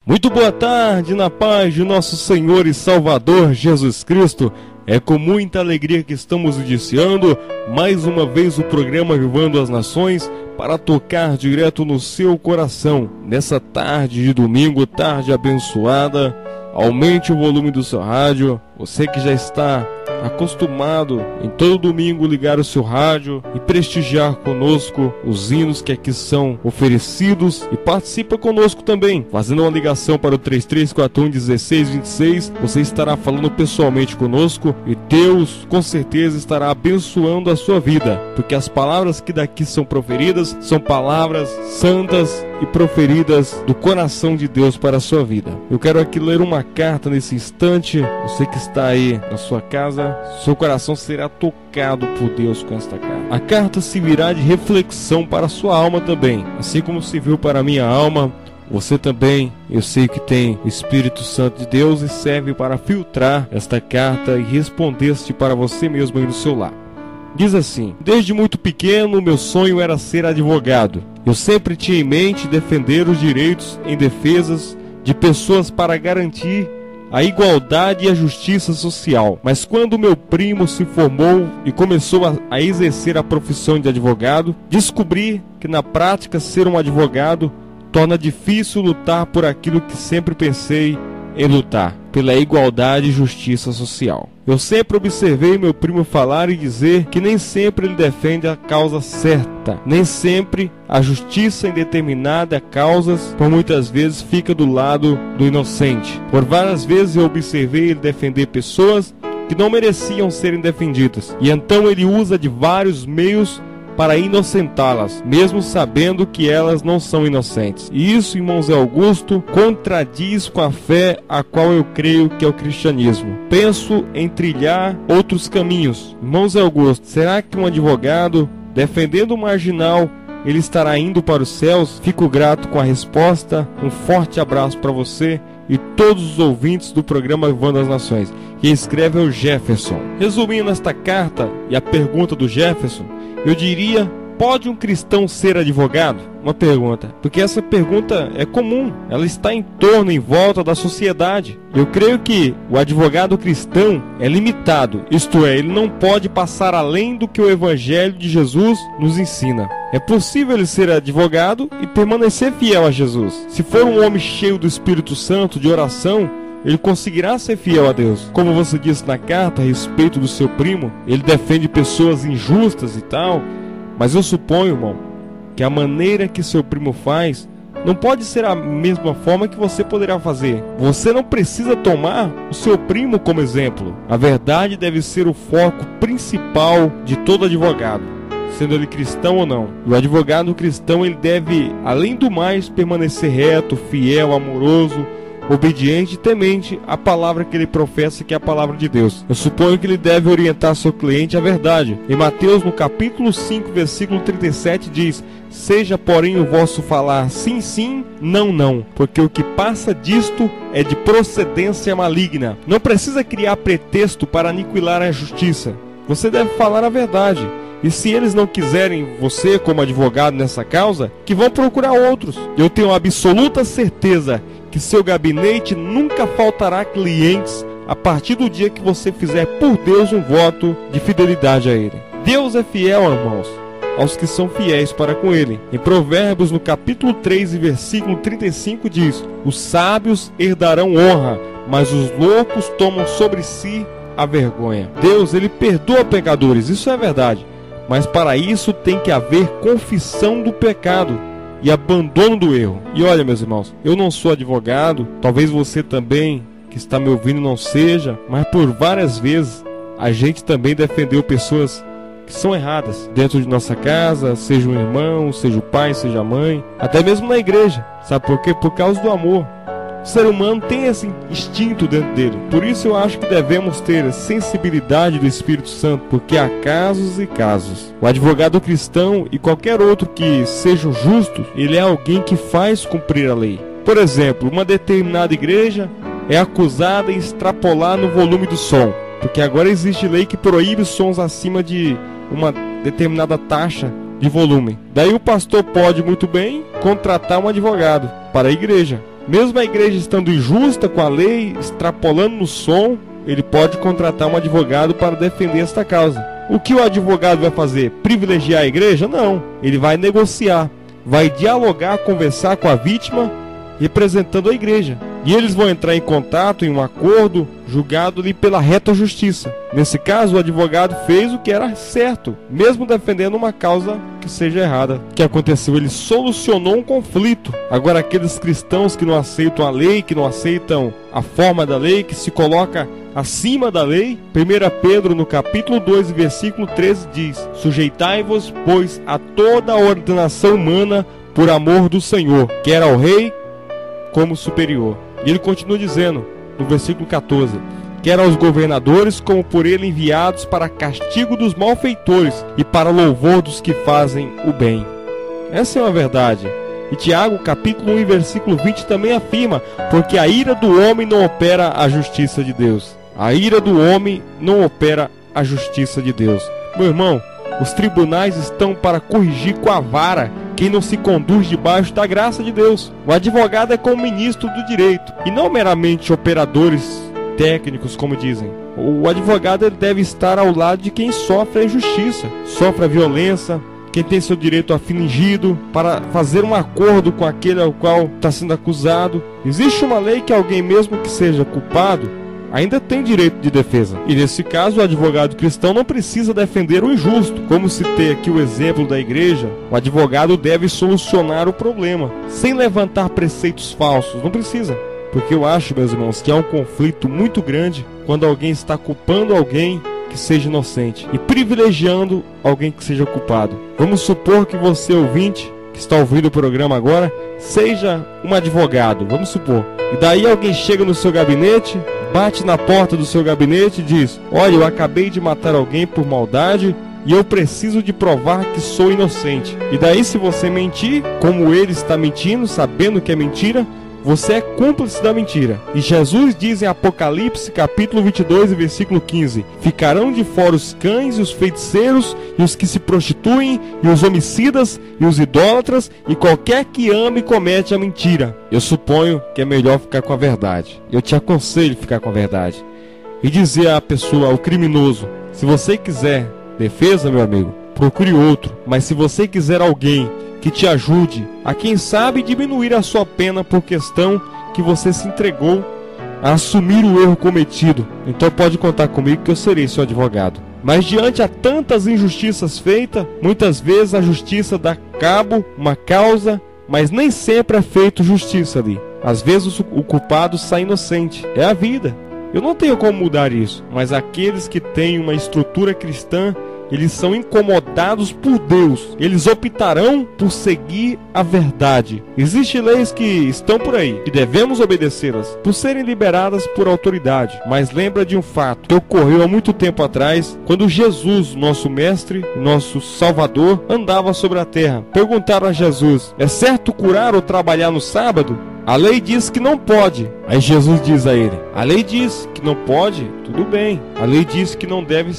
Muito boa tarde, na paz de nosso Senhor e Salvador Jesus Cristo. É com muita alegria que estamos iniciando mais uma vez o programa Vivando as Nações para tocar direto no seu coração. Nessa tarde de domingo, tarde abençoada, aumente o volume do seu rádio. Você que já está acostumado em todo domingo ligar o seu rádio e prestigiar conosco os hinos que aqui são oferecidos, e participa conosco também, fazendo uma ligação para o 3341-1626. Você estará falando pessoalmente conosco e Deus com certeza estará abençoando a sua vida, porque as palavras que daqui são proferidas são palavras santas e proferidas do coração de Deus para a sua vida. Eu quero aqui ler uma carta nesse instante. Você que está aí na sua casa, seu coração será tocado por Deus com esta carta. A carta servirá de reflexão para a sua alma também, assim como serviu para a minha alma. Você também, eu sei que tem o Espírito Santo de Deus e serve para filtrar esta carta e responder-se para você mesmo aí no seu lar. Diz assim: desde muito pequeno, meu sonho era ser advogado. Eu sempre tinha em mente defender os direitos em defesas de pessoas para garantir a igualdade e a justiça social. Mas quando meu primo se formou e começou a exercer a profissão de advogado, descobri que na prática ser um advogado torna difícil lutar por aquilo que sempre pensei em lutar, pela igualdade e justiça social. Eu sempre observei meu primo falar e dizer que nem sempre ele defende a causa certa, nem sempre a justiça em determinadas causas, por muitas vezes fica do lado do inocente. Por várias vezes eu observei ele defender pessoas que não mereciam serem defendidas, e então ele usa de vários meios para inocentá-las, mesmo sabendo que elas não são inocentes. E isso, irmão Zé Augusto, contradiz com a fé a qual eu creio que é o cristianismo. Penso em trilhar outros caminhos. Irmão Zé Augusto, será que um advogado defendendo um marginal ele estará indo para os céus? Fico grato com a resposta. Um forte abraço para você e todos os ouvintes do programa Vivando as Nações. Quem escreve é o Jefferson. Resumindo esta carta e a pergunta do Jefferson, eu diria: pode um cristão ser advogado? Uma pergunta, porque essa pergunta é comum, ela está em torno, em volta da sociedade. Eu creio que o advogado cristão é limitado, isto é, ele não pode passar além do que o Evangelho de Jesus nos ensina. É possível ele ser advogado e permanecer fiel a Jesus. Se for um homem cheio do Espírito Santo, de oração, ele conseguirá ser fiel a Deus. Como você disse na carta a respeito do seu primo, ele defende pessoas injustas e tal, mas eu suponho, irmão, que a maneira que seu primo faz não pode ser a mesma forma que você poderá fazer. Você não precisa tomar o seu primo como exemplo. A verdade deve ser o foco principal de todo advogado, sendo ele cristão ou não. O advogado cristão, ele deve, além do mais, permanecer reto, fiel, amoroso, obediente e temente à palavra que ele professa, que é a palavra de Deus. Eu suponho que ele deve orientar seu cliente à verdade. Em Mateus, no capítulo 5, versículo 37, diz: seja, porém, o vosso falar sim, sim, não, não, porque o que passa disto é de procedência maligna. Não precisa criar pretexto para aniquilar a justiça. Você deve falar a verdade. E se eles não quiserem você como advogado nessa causa, que vão procurar outros. Eu tenho absoluta certeza que seu gabinete nunca faltará clientes a partir do dia que você fizer por Deus um voto de fidelidade a Ele. Deus é fiel, irmãos, aos que são fiéis para com Ele. Em Provérbios, no capítulo 3 e versículo 35 diz: os sábios herdarão honra, mas os loucos tomam sobre si a vergonha. Deus, Ele perdoa pecadores, isso é verdade, mas para isso tem que haver confissão do pecado e abandono do erro. E olha, meus irmãos, eu não sou advogado, talvez você também que está me ouvindo não seja, mas por várias vezes a gente também defendeu pessoas que são erradas dentro de nossa casa, seja um irmão, seja o pai, seja a mãe, até mesmo na igreja. Sabe por quê? Por causa do amor. O ser humano tem esse instinto dentro dele. Por isso eu acho que devemos ter a sensibilidade do Espírito Santo, porque há casos e casos. O advogado cristão e qualquer outro que sejam justos, ele é alguém que faz cumprir a lei. Por exemplo, uma determinada igreja é acusada em extrapolar no volume do som, porque agora existe lei que proíbe sons acima de uma determinada taxa de volume. Daí o pastor pode muito bem contratar um advogado para a igreja. Mesmo a igreja estando injusta com a lei, extrapolando no som, ele pode contratar um advogado para defender esta causa. O que o advogado vai fazer? Privilegiar a igreja? Não. Ele vai negociar, vai dialogar, conversar com a vítima, representando a igreja. E eles vão entrar em contato, em um acordo, julgado-lhe pela reta justiça. Nesse caso, o advogado fez o que era certo, mesmo defendendo uma causa que seja errada. O que aconteceu? Ele solucionou um conflito. Agora, aqueles cristãos que não aceitam a lei, que não aceitam a forma da lei, que se coloca acima da lei, 1 Pedro, no capítulo 2, versículo 13, diz: sujeitai-vos, pois, a toda a ordenação humana por amor do Senhor, quer ao rei como superior. E ele continua dizendo, no versículo 14: quer aos governadores como por ele enviados para castigo dos malfeitores e para louvor dos que fazem o bem. Essa é uma verdade. E Tiago, capítulo 1, versículo 20 também afirma: porque a ira do homem não opera a justiça de Deus. A ira do homem não opera a justiça de Deus. Meu irmão, os tribunais estão para corrigir com a vara quem não se conduz debaixo da graça de Deus. O advogado é como ministro do direito, e não meramente operadores técnicos, como dizem. O advogado ele deve estar ao lado de quem sofre a injustiça, sofre a violência, quem tem seu direito afligido, para fazer um acordo com aquele ao qual está sendo acusado. Existe uma lei que alguém, mesmo que seja culpado, ainda tem direito de defesa. E nesse caso, o advogado cristão não precisa defender o injusto. Como citei aqui o exemplo da igreja, o advogado deve solucionar o problema, sem levantar preceitos falsos. Não precisa. Porque eu acho, meus irmãos, que há um conflito muito grande quando alguém está culpando alguém que seja inocente e privilegiando alguém que seja culpado. Vamos supor que você, ouvinte, que está ouvindo o programa agora, seja um advogado, vamos supor. E daí alguém chega no seu gabinete, bate na porta do seu gabinete e diz: olha, eu acabei de matar alguém por maldade e eu preciso de provar que sou inocente. E daí, se você mentir, como ele está mentindo, sabendo que é mentira, você é cúmplice da mentira. E Jesus diz em Apocalipse, capítulo 22, versículo 15: ficarão de fora os cães e os feiticeiros e os que se prostituem e os homicidas e os idólatras e qualquer que ame e comete a mentira. Eu suponho que é melhor ficar com a verdade. Eu te aconselho a ficar com a verdade. E dizer à pessoa, ao criminoso: se você quiser defesa, meu amigo, procure outro. Mas se você quiser alguém que te ajude a, quem sabe, diminuir a sua pena por questão que você se entregou a assumir o erro cometido, então pode contar comigo que eu serei seu advogado. Mas diante a tantas injustiças feitas, muitas vezes a justiça dá cabo uma causa, mas nem sempre é feito justiça ali. Às vezes o culpado sai inocente. É a vida. Eu não tenho como mudar isso, mas aqueles que têm uma estrutura cristã, eles são incomodados por Deus. Eles optarão por seguir a verdade. Existem leis que estão por aí, que devemos obedecê-las, por serem liberadas por autoridade. Mas lembra de um fato que ocorreu há muito tempo atrás, quando Jesus, nosso mestre, nosso Salvador, andava sobre a terra. Perguntaram a Jesus: é certo curar ou trabalhar no sábado? A lei diz que não pode. Aí Jesus diz a ele: a lei diz que não pode, tudo bem. A lei diz que não deve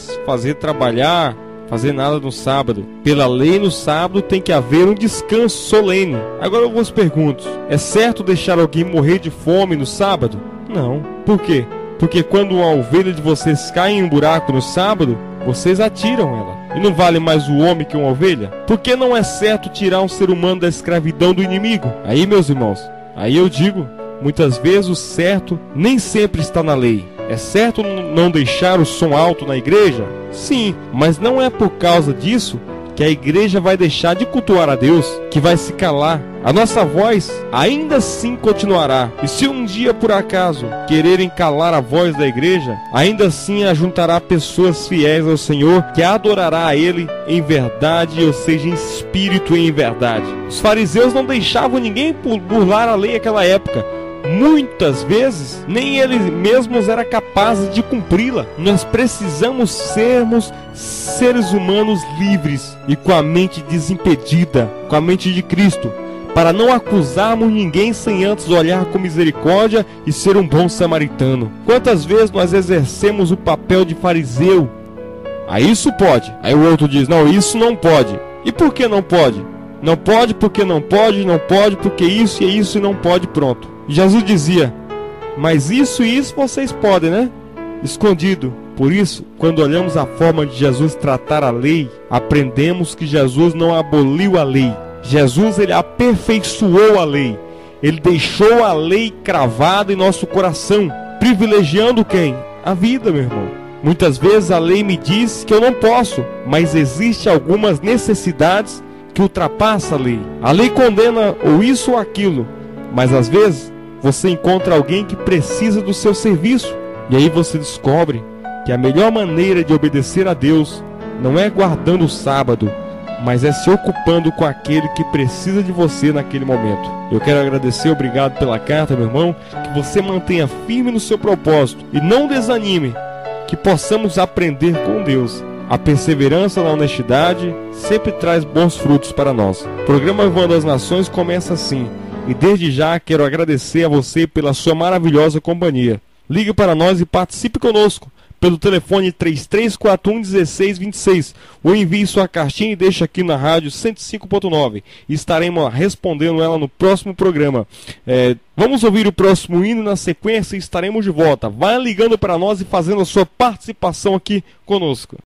trabalhar, fazer nada no sábado. Pela lei, no sábado tem que haver um descanso solene. Agora eu vos pergunto: é certo deixar alguém morrer de fome no sábado? Não. Por quê? Porque quando uma ovelha de vocês cai em um buraco no sábado, vocês atiram ela. E não vale mais o homem que uma ovelha? Por que não é certo tirar um ser humano da escravidão do inimigo? Aí, meus irmãos, aí eu digo, muitas vezes o certo nem sempre está na lei. É certo não deixar o som alto na igreja? Sim, mas não é por causa disso que a igreja vai deixar de cultuar a Deus, que vai se calar. A nossa voz ainda assim continuará. E se um dia por acaso quererem calar a voz da igreja, ainda assim ajuntará pessoas fiéis ao Senhor, que adorará a Ele em verdade, ou seja, em espírito e em verdade. Os fariseus não deixavam ninguém burlar a lei naquela época. Muitas vezes nem eles mesmos eram capazes de cumpri-la. Nós precisamos sermos seres humanos livres e com a mente desimpedida, com a mente de Cristo, para não acusarmos ninguém sem antes olhar com misericórdia e ser um bom samaritano. Quantas vezes nós exercemos o papel de fariseu? Aí isso pode. Aí o outro diz: não, isso não pode. E por que não pode? Não pode porque não pode, não pode porque isso e isso e não pode, pronto. Jesus dizia: mas isso e isso vocês podem, né? Escondido. Por isso, quando olhamos a forma de Jesus tratar a lei, aprendemos que Jesus não aboliu a lei. Jesus, ele aperfeiçoou a lei. Ele deixou a lei cravada em nosso coração, privilegiando quem? A vida, meu irmão. Muitas vezes a lei me diz que eu não posso, mas existem algumas necessidades que ultrapassam a lei. A lei condena ou isso ou aquilo, mas às vezes você encontra alguém que precisa do seu serviço, e aí você descobre que a melhor maneira de obedecer a Deus não é guardando o sábado, mas é se ocupando com aquele que precisa de você naquele momento. Eu quero agradecer, obrigado pela carta, meu irmão, que você mantenha firme no seu propósito e não desanime, que possamos aprender com Deus. A perseverança na honestidade sempre traz bons frutos para nós. O programa Van das Nações começa assim, e desde já quero agradecer a você pela sua maravilhosa companhia. Ligue para nós e participe conosco pelo telefone 3341-1626 ou envie sua cartinha e deixe aqui na rádio 105.9 e estaremos respondendo ela no próximo programa. Vamos ouvir o próximo hino, na sequência estaremos de volta. Vai ligando para nós e fazendo a sua participação aqui conosco.